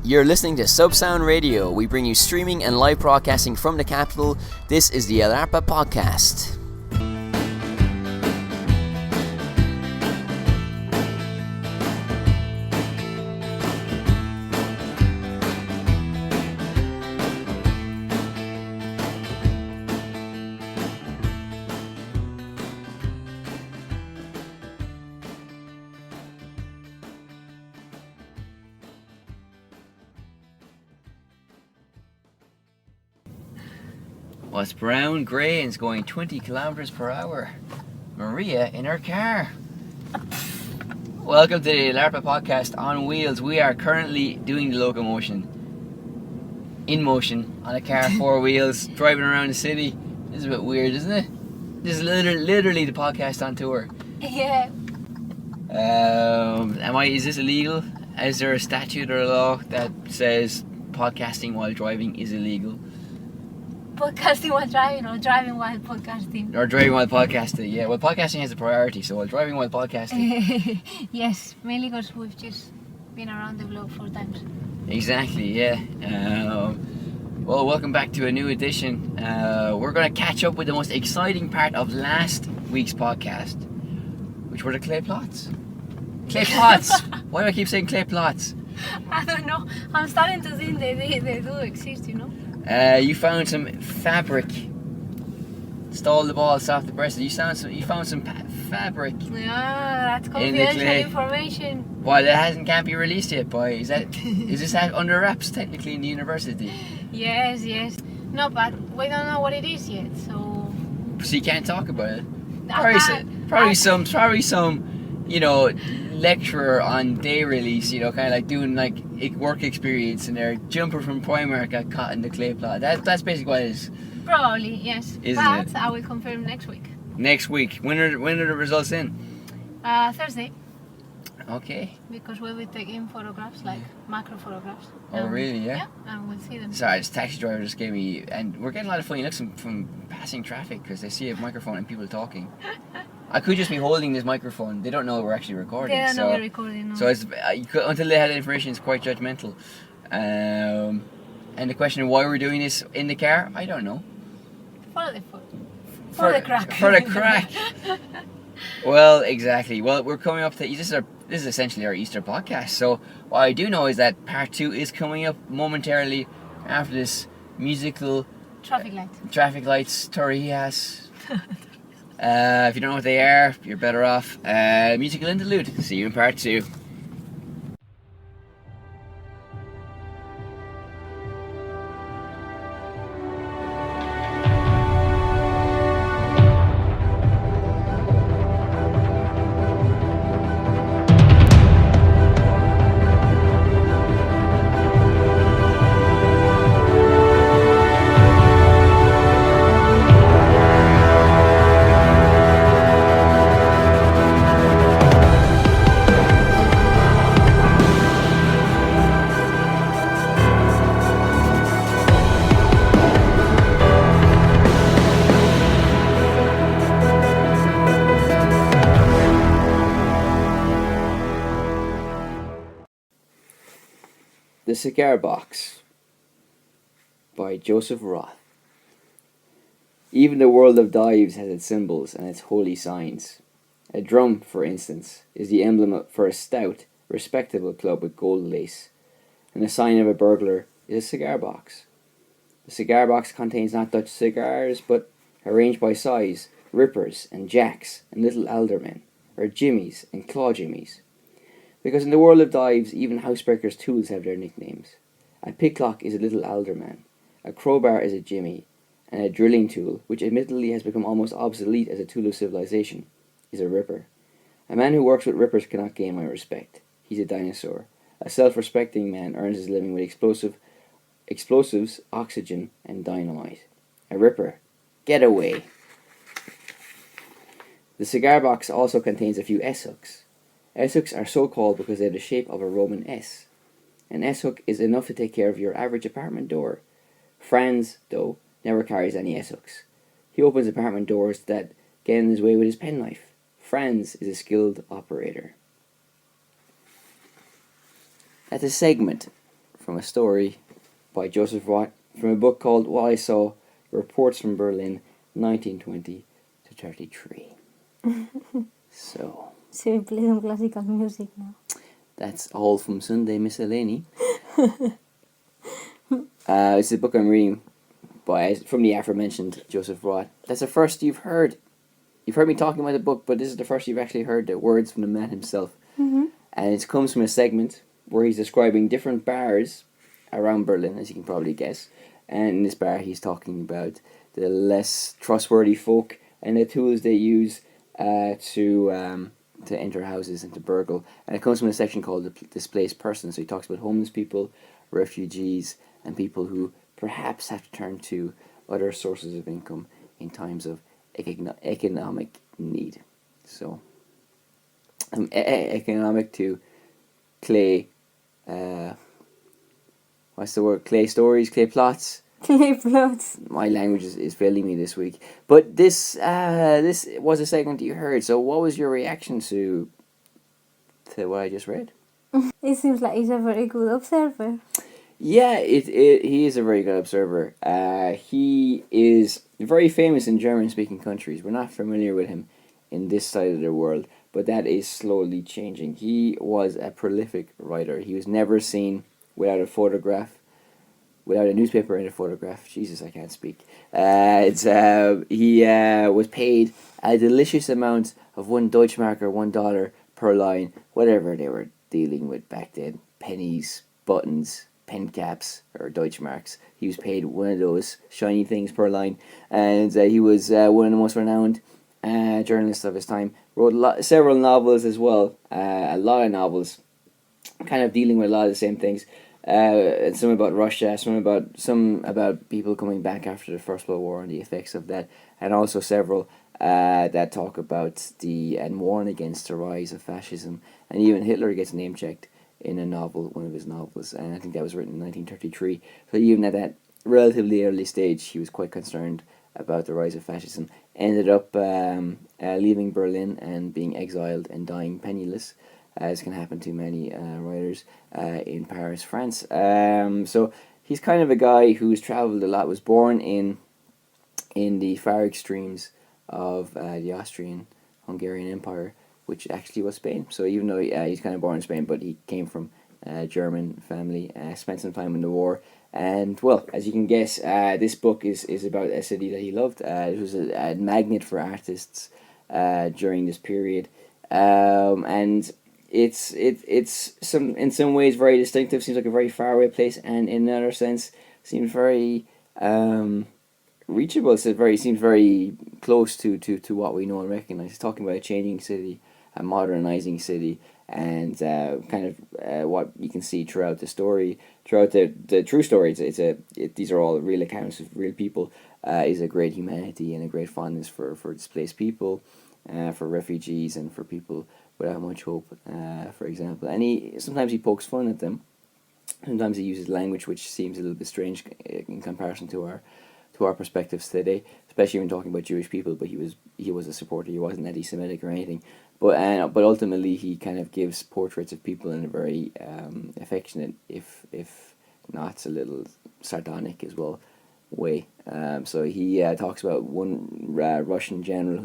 You're listening to Subsound Radio. We bring you streaming and live broadcasting from the capital. This is the Ep4 podcast. What's brown, grey, and is going 20 kilometers per hour? Maria in her car. Welcome to the Ep4 podcast on wheels. We are currently doing the locomotion in motion on a car, 4 wheels, driving around the city. This is a bit weird, isn't it? This is literally the podcast on tour. Yeah. Is this illegal? Is there a statute or a law that says podcasting while driving is illegal? Podcasting while driving or driving while podcasting? Or driving while podcasting, yeah. Well, podcasting has a priority, so while driving while podcasting. Yes, mainly because we've just been around the globe 4 times. Exactly, yeah. Well, welcome back to a new edition. We're going to catch up with the most exciting part of last week's podcast, which were the clay plots. Clay plots! Why do I keep saying clay plots? I don't know. I'm starting to think they do exist, you know? You found some fabric. Stole the ball, soft the breast. You found some fabric. Yeah, that's confidential information. Well, that can't be released yet, boy. Is this under wraps technically in the university? Yes. No, but we don't know what it is yet, so you can't talk about it. Probably some, you know, lecturer on day release, you know, kind of like doing like work experience, and their jumper from Primark got caught in the clay plot. That's basically what it is. Probably, yes. But I will confirm next week. Next week. When are the results in? Thursday. Okay. Because we'll be taking photographs, like macro photographs. Oh, really? Yeah? Yeah, and we'll see them. Sorry, this taxi driver just gave me, and we're getting a lot of funny looks from passing traffic because they see a microphone and people talking. I could just be holding this microphone. They don't know we're actually recording. They don't know we're recording. No. So until they had that information, it's quite judgmental. And the question of why we're doing this in the car, I don't know. For the crack. For the crack. Well, exactly. Well, we're coming up to this is essentially our Easter podcast. So what I do know is that part 2 is coming up momentarily after this musical traffic lights, Torrijas. If you don't know what they are, you're better off. Musical interlude. See you in part 2. The Cigar Box by Joseph Roth. Even the world of dives has its symbols and its holy signs. A drum, for instance, is the emblem for a stout, respectable club with gold lace, and the sign of a burglar is a cigar box. The cigar box contains not Dutch cigars, but, arranged by size, rippers and jacks and little aldermen, or jimmies and claw jimmies. Because in the world of dives, even housebreakers' tools have their nicknames. A picklock is a little alderman, a crowbar is a jimmy, and a drilling tool, which admittedly has become almost obsolete as a tool of civilization, is a ripper. A man who works with rippers cannot gain my respect. He's a dinosaur. A self-respecting man earns his living with explosives, oxygen, and dynamite. A ripper. Get away. The cigar box also contains a few S-hooks. S-hooks are so called because they have the shape of a Roman S. An S-hook is enough to take care of your average apartment door. Franz, though, never carries any S-hooks. He opens apartment doors that get in his way with his penknife. Franz is a skilled operator. That's a segment from a story by Joseph Roth from a book called What I Saw, Reports from Berlin, 1920 to 33. So, So we play some classical music now. that's all from Sunday Miscellany. It's a book I'm reading from the aforementioned Joseph Roth. That's the first you've heard. You've heard me talking about the book, but this is the first you've actually heard the words from the man himself. Mm-hmm. And it comes from a segment where he's describing different bars around Berlin, as you can probably guess. And in this bar, he's talking about the less trustworthy folk and the tools they use to enter houses and to burgle. And it comes from a section called the Displaced Persons. So he talks about homeless people, refugees, and people who perhaps have to turn to other sources of income in times of economic need. So, economic to clay, what's the word? Clay stories, clay plots. Clay plots. My language is failing me this week. But this was a segment you heard. So, what was your reaction to what I just read? It seems like he's a very good observer. Yeah, he is a very good observer. He is very famous in German-speaking countries. We're not familiar with him in this side of the world, but that is slowly changing. He was a prolific writer. He was never seen without a photograph, without a newspaper and a photograph. Jesus, I can't speak. He was paid a delicious amount of $1 Deutschmark or $1 per line, whatever they were dealing with back then. Pennies, buttons, pen caps, or Deutschmarks. He was paid one of those shiny things per line, and he was one of the most renowned journalists of his time. Wrote several novels as well, a lot of novels, kind of dealing with a lot of the same things. Some about Russia, some about people coming back after the First World War and the effects of that, and also several that talk about and warn against the rise of fascism, and even Hitler gets name checked in a novel, one of his novels, and I think that was written in 1933. So even at that relatively early stage, he was quite concerned about the rise of fascism. Ended up leaving Berlin and being exiled and dying penniless, as can happen to many writers in Paris, France. So he's kind of a guy who's travelled a lot. Was born in the far extremes of the Austrian-Hungarian Empire, which actually was Spain. So even though he's kind of born in Spain, but he came from a German family, spent some time in the war. And, well, as you can guess, this book is about a city that he loved. It was a magnet for artists during this period. And it's in some ways very distinctive, seems like a very faraway place, and in another sense seems very reachable. So seems very close to what we know and recognize. He's talking about a changing city, a modernizing city, and kind of what you can see throughout the story, throughout the true story. These are all real accounts of real people. Is a great humanity and a great fondness for displaced people, for refugees, and for people without much hope, for example. And sometimes he pokes fun at them. Sometimes he uses language which seems a little bit strange in comparison to our perspectives today, especially when talking about Jewish people. But he was a supporter. He wasn't anti-Semitic or anything. But ultimately he kind of gives portraits of people in a very affectionate, if not a little sardonic as well, way. So he talks about one Russian general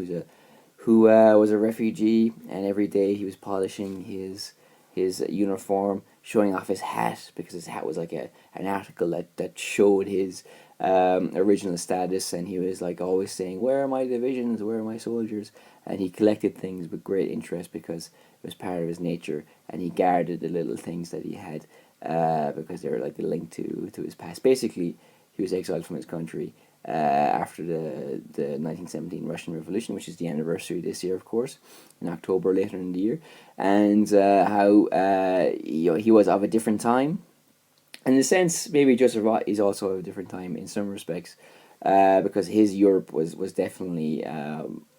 who was a refugee, and every day he was polishing his uniform, showing off his hat, because his hat was like an article that showed his original status, and he was like always saying, "Where are my divisions? Where are my soldiers?" And he collected things with great interest because it was part of his nature, and he guarded the little things that he had because they were like a link to his past. Basically, he was exiled from his country after the 1917 Russian Revolution, which is the anniversary this year, of course, in October later in the year, and how he was of a different time. In a sense, maybe Joseph Roth is also of a different time in some respects, because his Europe was definitely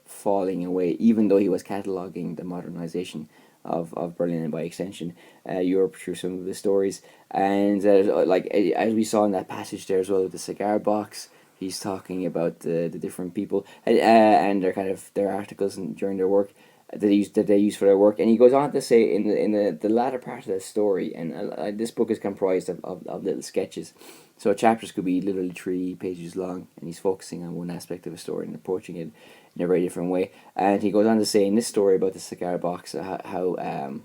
falling away, even though he was cataloguing the modernization of Berlin and by extension Europe through some of his stories. And like as we saw in that passage there as well with the cigar box, he's talking about the different people and their kind of their articles and during their work. that they use for their work. And he goes on to say in the latter part of the story, and this book is comprised of little sketches. So chapters could be literally 3 pages long, and he's focusing on one aspect of a story and approaching it in a very different way. And he goes on to say in this story about the cigar box how the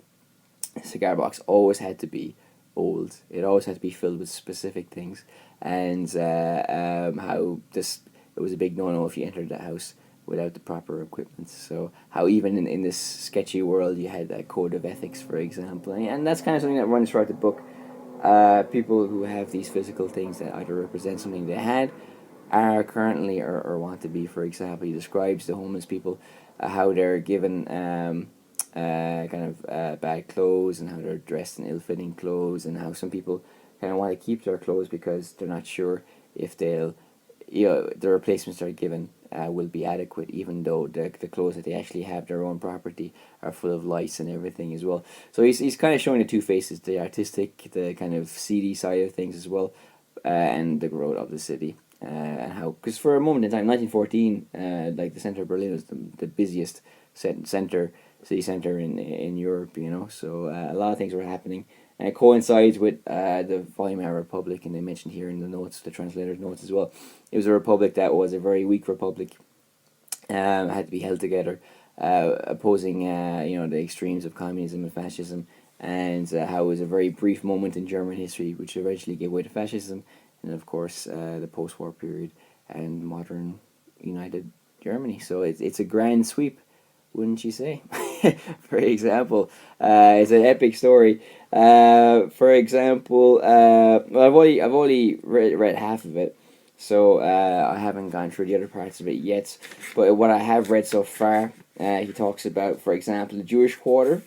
cigar box always had to be old. It always had to be filled with specific things, and how it was a big no-no if you entered the house without the proper equipment. So how even in this sketchy world you had a code of ethics, for example, and that's kind of something that runs throughout the book. People who have these physical things that either represent something they had, are currently or want to be. For example, he describes the homeless people, how they're given bad clothes, and how they're dressed in ill-fitting clothes, and how some people kind of want to keep their clothes because they're not sure if they'll, the replacements they're given will be adequate, even though the clothes that they actually have, their own property, are full of lice and everything as well. So he's kind of showing the two faces, the artistic, the kind of seedy side of things as well, and the growth of the city. And how, because for a moment in time, 1914, like the center of Berlin was the busiest city center in Europe, so a lot of things were happening, and it coincides with the Weimar Republic, and they mentioned here in the notes, the translator's notes as well. It was a republic that was a very weak republic, had to be held together, opposing the extremes of communism and fascism, and how it was a very brief moment in German history which eventually gave way to fascism, and of course the post-war period and modern united Germany. So it's a grand sweep, wouldn't you say? For example, it's an epic story. For example, well, I've only read half of it, so I haven't gone through the other parts of it yet. But what I have read so far, he talks about, for example, the Jewish quarter.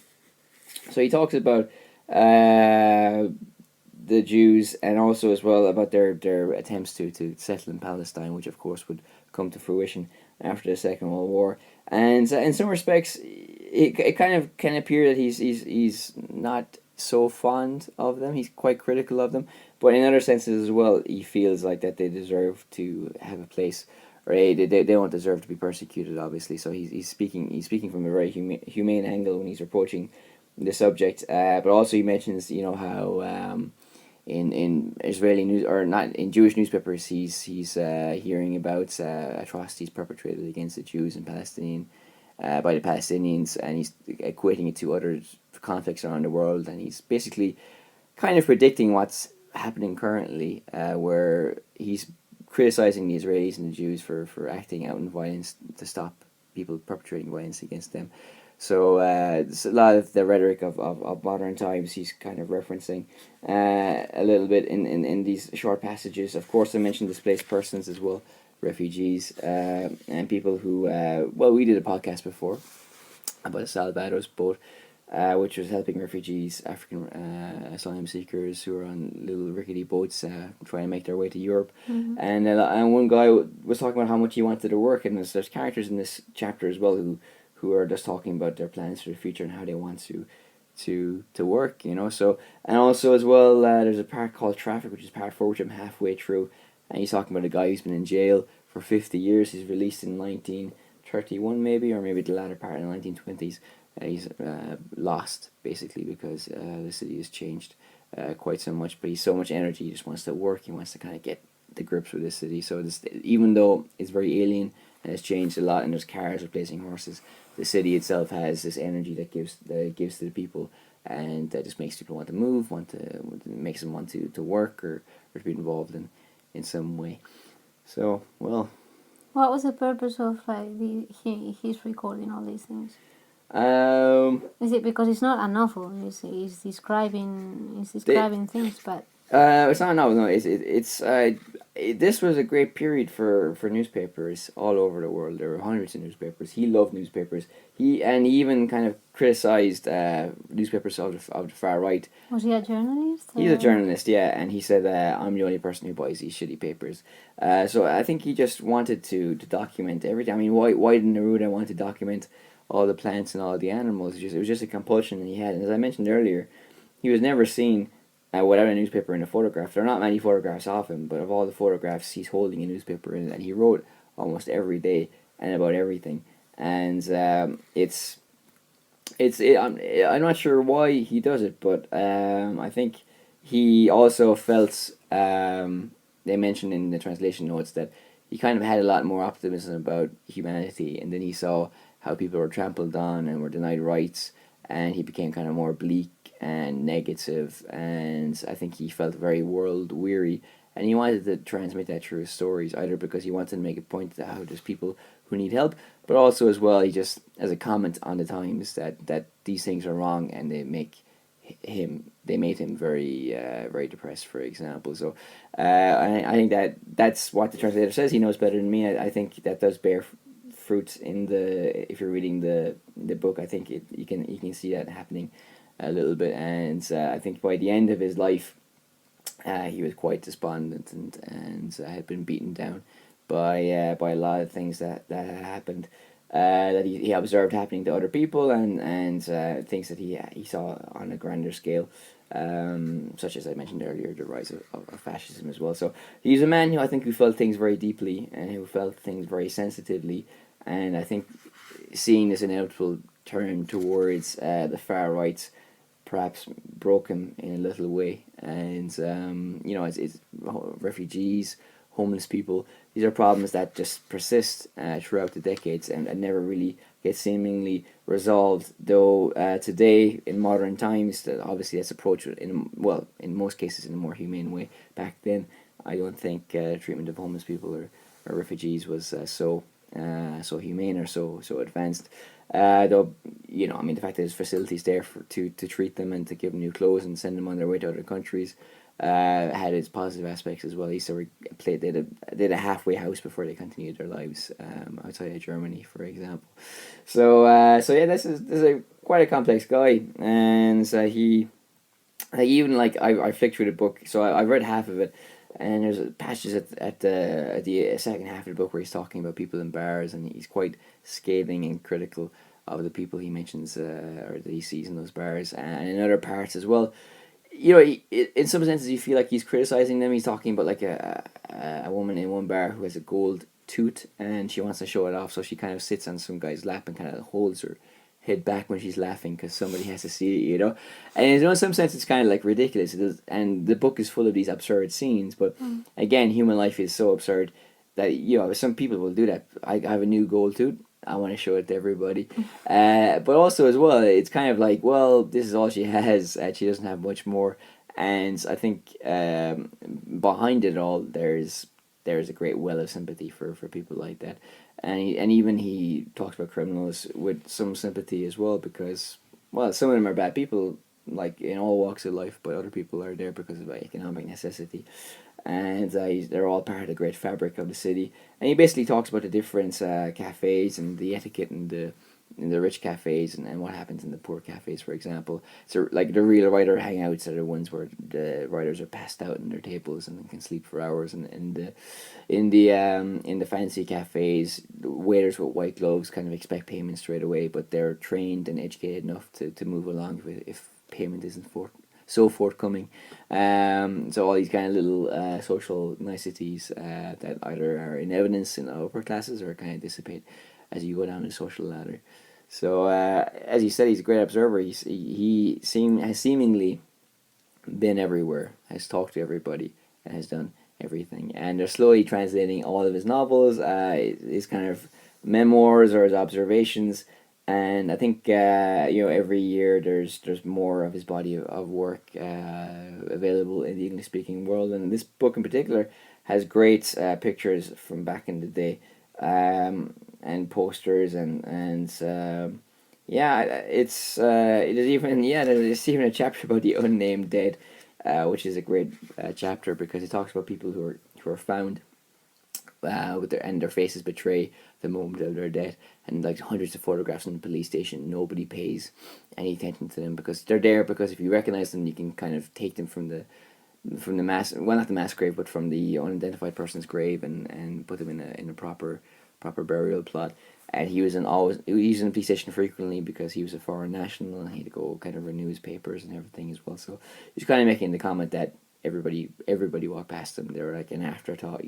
So he talks about the Jews, and also as well about their attempts to settle in Palestine, which of course would come to fruition after the Second World War. And in some respects, it kind of can appear that he's not so fond of them. He's quite critical of them, but in other senses as well, he feels like that they deserve to have a place, or they don't deserve to be persecuted. Obviously, so he's speaking from a very humane angle when he's approaching the subject. But also he mentions how in Israeli news, or not, in Jewish newspapers, he's hearing about atrocities perpetrated against the Jews in Palestine by the Palestinians, and he's equating it to other conflicts around the world, and he's basically kind of predicting what's happening currently, where he's criticizing the Israelis and the Jews for acting out in violence to stop people perpetrating violence against them. So a lot of the rhetoric of modern times he's kind of referencing a little bit in these short passages. Of course, I mentioned displaced persons as well, refugees, and people who, we did a podcast before about a Salvados boat, which was helping refugees, African asylum seekers who are on little rickety boats trying to make their way to Europe. Mm-hmm. And one guy was talking about how much he wanted to work, and there's characters in this chapter as well who are just talking about their plans for the future and how they want to work, So, and also as well, there's a part called Traffic, which is part 4, which I'm halfway through, and he's talking about a guy who's been in jail for 50 years. He's released in 1931 maybe, or maybe the latter part in the 1920s. He's lost, basically, because the city has changed quite so much, but he's so much energy, he just wants to work, he wants to kind of get the grips with the city. So even though it's very alien and it's changed a lot, and there's cars replacing horses, the city itself has this energy that gives to the people, and that just makes people want to move, makes them want to work or to be involved in some way. So, well, What was the purpose of he's recording all these things? Is it because it's not a novel? He's describing things, but it's not a novel. No, this was a great period for newspapers all over the world. There were hundreds of newspapers. He loved newspapers. He even kind of criticized newspapers of the far right. Was he a journalist? He's a journalist, yeah, and he said, "I'm the only person who buys these shitty papers." So I think he just wanted to document everything. I mean, why did Neruda want to document all the plants and all the animals? It was just a compulsion that he had. And as I mentioned earlier, he was never seen without a newspaper and a photograph. There are not many photographs of him, but of all the photographs, he's holding a newspaper, and he wrote almost every day and about everything. And it's I'm not sure why he does it, but I think he also felt they mentioned in the translation notes that he kind of had a lot more optimism about humanity, and then he saw how people were trampled on and were denied rights, and he became kind of more bleak and negative, and I think he felt very world weary, and he wanted to transmit that through his stories, either because he wanted to make a point to how there's people who need help, but also as well he just as a comment on the times that these things are wrong and they made him very very depressed, for example. So I think that's what the translator says. He knows better than me. I think that does bear fruit in the if you're reading the book. I think you can see that happening a little bit, and I think by the end of his life, he was quite despondent and had been beaten down by a lot of things that had happened. That he observed happening to other people, and things that he saw on a grander scale, such as I mentioned earlier, the rise of fascism as well. So he's a man who felt things very deeply and who felt things very sensitively, and I think seeing this inevitable turn towards the far right perhaps broke him in a little way. And it's refugees, homeless people. These are problems that just persist throughout the decades and never really get seemingly resolved. Though today, in modern times, obviously that's approached in most cases in a more humane way. Back then, I don't think treatment of homeless people or refugees was so humane or so advanced. Though the fact that there's facilities there to treat them and to give them new clothes and send them on their way to other countries had its positive aspects as well. They sort of did a halfway house before they continued their lives outside of Germany, for example. So yeah, this is a quite a complex guy, and he even I flicked through the book, so I read half of it, and there's passages at the second half of the book where he's talking about people in bars, and he's quite scathing and critical of the people he mentions or that he sees in those bars, and in other parts as well. In some senses, you feel like he's criticizing them. He's talking about like a woman in one bar who has a gold tooth and she wants to show it off, so she kind of sits on some guy's lap and kind of holds her head back when she's laughing because somebody has to see it. And in some sense it's kind of like ridiculous. And the book is full of these absurd scenes, but again, human life is so absurd that some people will do that. I have a new gold tooth, I want to show it to everybody. But also as well, it's kind of like, well, this is all she has, and she doesn't have much more. And I think behind it all, there's a great well of sympathy for people like that. And even he talks about criminals with some sympathy as well, because, well, some of them are bad people, like in all walks of life, but other people are there because of economic necessity. And they're all part of the great fabric of the city. And he basically talks about the different cafes and the etiquette in the rich cafes and what happens in the poor cafes, for example. So like the real writer hangouts are the ones where the writers are passed out in their tables and can sleep for hours. And in the fancy cafes, waiters with white gloves kind of expect payment straight away, but they're trained and educated enough to move along if payment isn't so forthcoming. So all these kind of little social niceties that either are in evidence in the upper classes or kind of dissipate as you go down the social ladder. So as you said, he's a great observer. Has seemingly been everywhere, has talked to everybody, and has done everything. And they're slowly translating all of his novels, his kind of memoirs or his observations. And I think every year there's more of his body of work available in the English speaking world, and this book in particular has great pictures from back in the day, and posters and yeah, there's even a chapter about the unnamed dead, which is a great chapter because it talks about people who are found with their faces betray the moment of their death, and like hundreds of photographs in the police station. Nobody pays any attention to them because they're there, because if you recognize them, you can kind of take them from the not the mass grave, but from the unidentified person's grave, and put them in a proper burial plot. And he was in the police station frequently because he was a foreign national and he had to go kind of renew his papers and everything as well. So he's kind of making the comment that everybody walked past him. They were like an afterthought.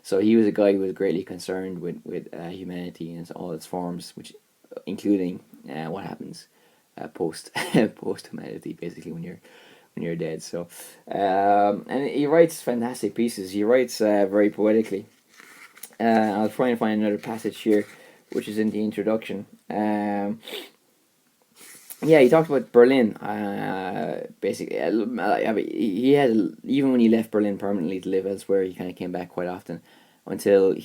So he was a guy who was greatly concerned with humanity in all its forms, which including what happens post humanity, basically, when you're dead. So, and he writes fantastic pieces. He writes very poetically. I'll try and find another passage here, which is in the introduction. Yeah, he talked about Berlin. Basically, I mean, he had, even when he left Berlin permanently to live elsewhere, he kind of came back quite often, until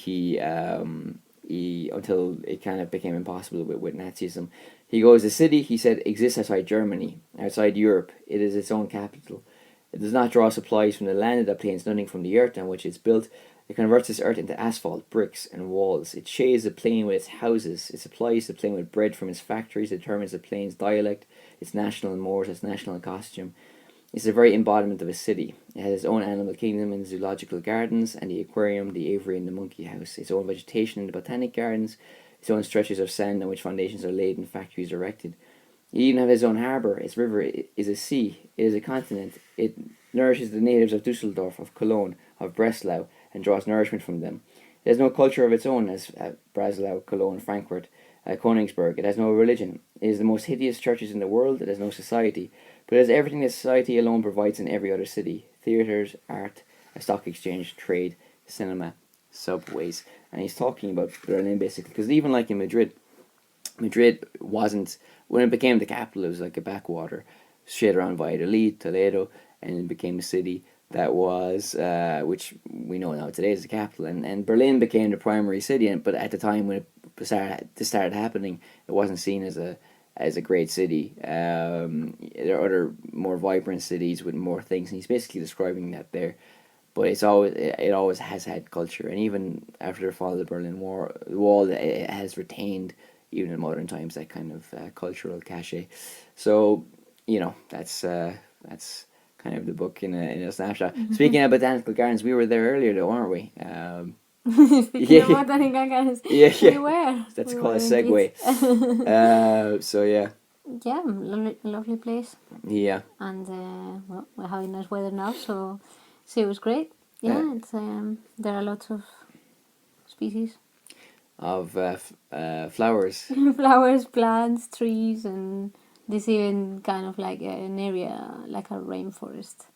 until it kind of became impossible with Nazism. He goes, the city, he said, exists outside Germany, outside Europe. It is its own capital. It does not draw supplies from the land. It obtains nothing from the earth on which it's built. It converts this earth into asphalt, bricks, and walls. It shades the plain with its houses. It supplies the plain with bread from its factories. It determines the plain's dialect, its national mores, its national costume. It's the very embodiment of a city. It has its own animal kingdom in zoological gardens, and the aquarium, the aviary, and the monkey house. Its own vegetation in the botanic gardens. Its own stretches of sand on which foundations are laid and factories erected. It even has its own harbour. Its river is a sea. It is a continent. It nourishes the natives of Dusseldorf, of Cologne, of Breslau, and draws nourishment from them. It has no culture of its own, as Breslau, Cologne, Frankfurt, Königsberg. It has no religion. It is the most hideous churches in the world. It has no society. But it has everything that society alone provides in every other city. Theatres, art, a stock exchange, trade, cinema, subways. And he's talking about Berlin, basically. Because even like in Madrid wasn't, when it became the capital, it was like a backwater, straight around Valladolid, Toledo, and it became a city that was, which we know now today is the capital, and Berlin became the primary city. But at the time when this started happening, it wasn't seen as a great city. There are other more vibrant cities with more things, and he's basically describing that there. But it always has had culture, and even after the fall of the Berlin Wall, it has retained, even in modern times, that kind of cultural cachet. So, that's kind of the book in a snapshot. Mm-hmm. Speaking of botanical gardens, we were there earlier, though, weren't we? Speaking of botanical gardens, we were. That's we called were a segue. So yeah. Yeah, lovely place. Yeah. And well, we're having nice weather now, so it was great. Yeah, it's there are lots of species of flowers. flowers, plants, trees, and this even kind of like an area like a rainforest,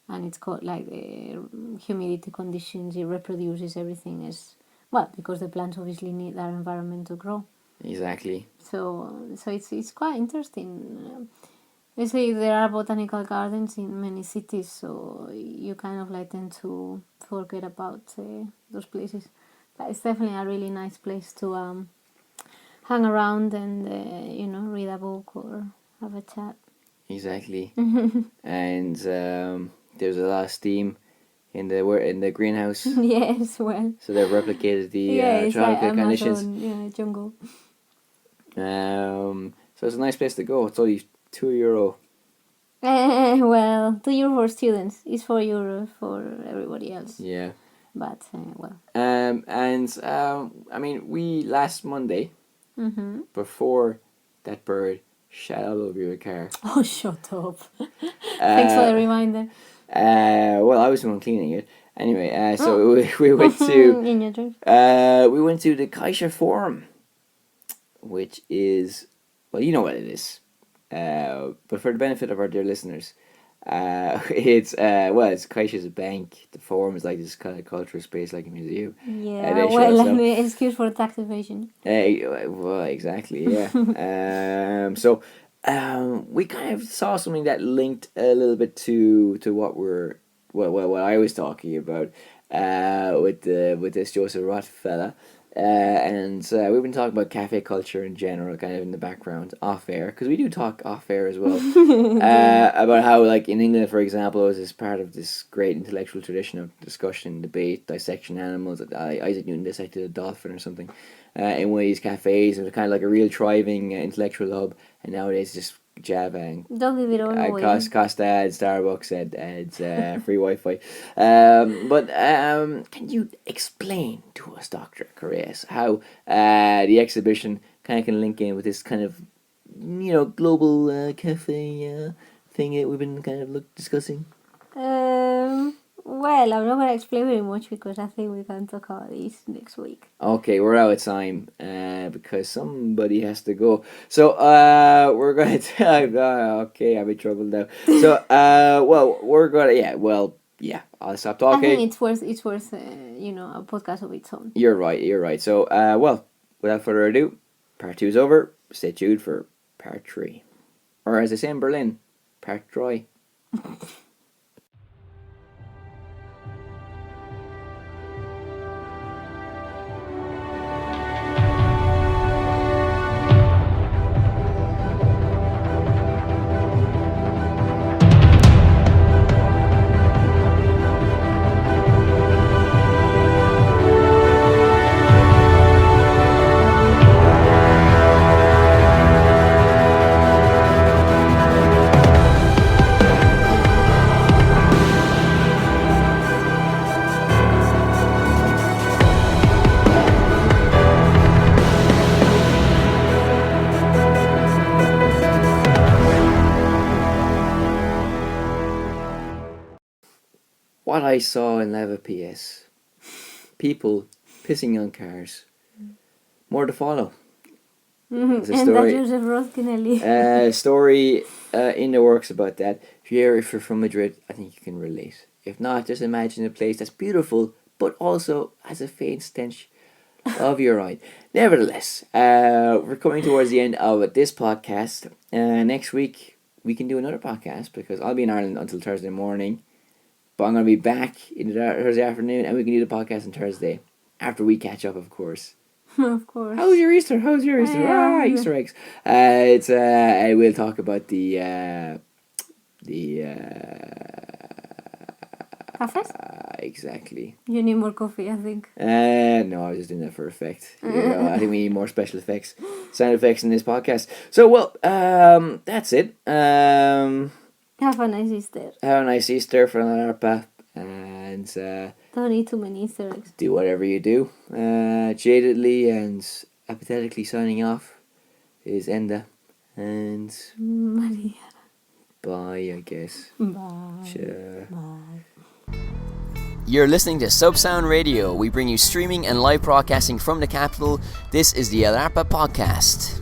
and it's called like the humidity conditions. It reproduces everything as well because the plants obviously need that environment to grow. Exactly. So it's quite interesting. Basically, there are botanical gardens in many cities, so you kind of like tend to forget about those places. But it's definitely a really nice place to hang around and read a book or have a chat. Exactly. And there's a lot of steam in the greenhouse. Yes, well. So they've replicated the it's tropical like conditions. Amazon, jungle. So it's a nice place to go. It's only €2. Well, €2 for students. It's €4 for everybody else. Yeah. But well. And I mean, we last Monday, before that bird shot all over your car. Oh, shut up! Thanks for the reminder. Well, I was the one cleaning it. Anyway, so we went to in your drink. we went to the Kaiser Forum, which is, well, you know what it is. But for the benefit of our dear listeners, it's Kaiser's a bank. The Forum is like this kind of cultural space, like a museum. Yeah, well, an excuse for tax evasion. Well, exactly, yeah. So we kind of saw something that linked a little bit to what I was talking about with this Joseph Roth fella. And we've been talking about cafe culture in general, kind of in the background, off air, because we do talk off air as well, about how, like, in England, for example, it was as part of this great intellectual tradition of discussion, debate, dissection animals. Isaac Newton dissected a dolphin or something in one of these cafes. It was kind of like a real thriving intellectual hub, and nowadays just Java and don't give it all away. Costa and Starbucks and free Wi-Fi. But can you explain to us, Dr. Correas, how the exhibition kind of can link in with this kind of global cafe thing that we've been kind of discussing? Well, Well, I'm not gonna explain very much because I think we can talk about this next week. Okay, we're out of time because somebody has to go. So we're gonna. Okay, I'm in trouble now. So well, we're gonna. Yeah. I'll stop I talking. think it's worth a podcast of its own. You're right. So well, without further ado, part 2 is over. Stay tuned for part 3, or as they say in Berlin, part 3. What I saw in Leva PS. People pissing on cars. More to follow. There's a And story. that Joseph Roth can leave. Story in the works about that. If you're from Madrid, I think you can relate. If not, just imagine a place that's beautiful, but also has a faint stench of urine. Nevertheless, we're coming towards the end of this podcast. Next week, we can do another podcast because I'll be in Ireland until Thursday morning. But I'm going to be back in the Thursday afternoon, and we can do the podcast on Thursday after we catch up, of course. Of course. How's your Easter? Easter eggs. We'll talk about the Cafes? Exactly. You need more coffee, I think. No, I was just doing that for effect. I think we need more special effects, sound effects in this podcast. So, well, that's it. Have a nice Easter. Have a nice Easter for Arpa, and Don't eat too many Easter eggs. do whatever you do. Jadedly and apathetically signing off is Enda, and Maria. bye, I guess. Bye. Sure. Bye. You're listening to Subsound Radio. We bring you streaming and live broadcasting from the capital. This is the El Arpa Podcast.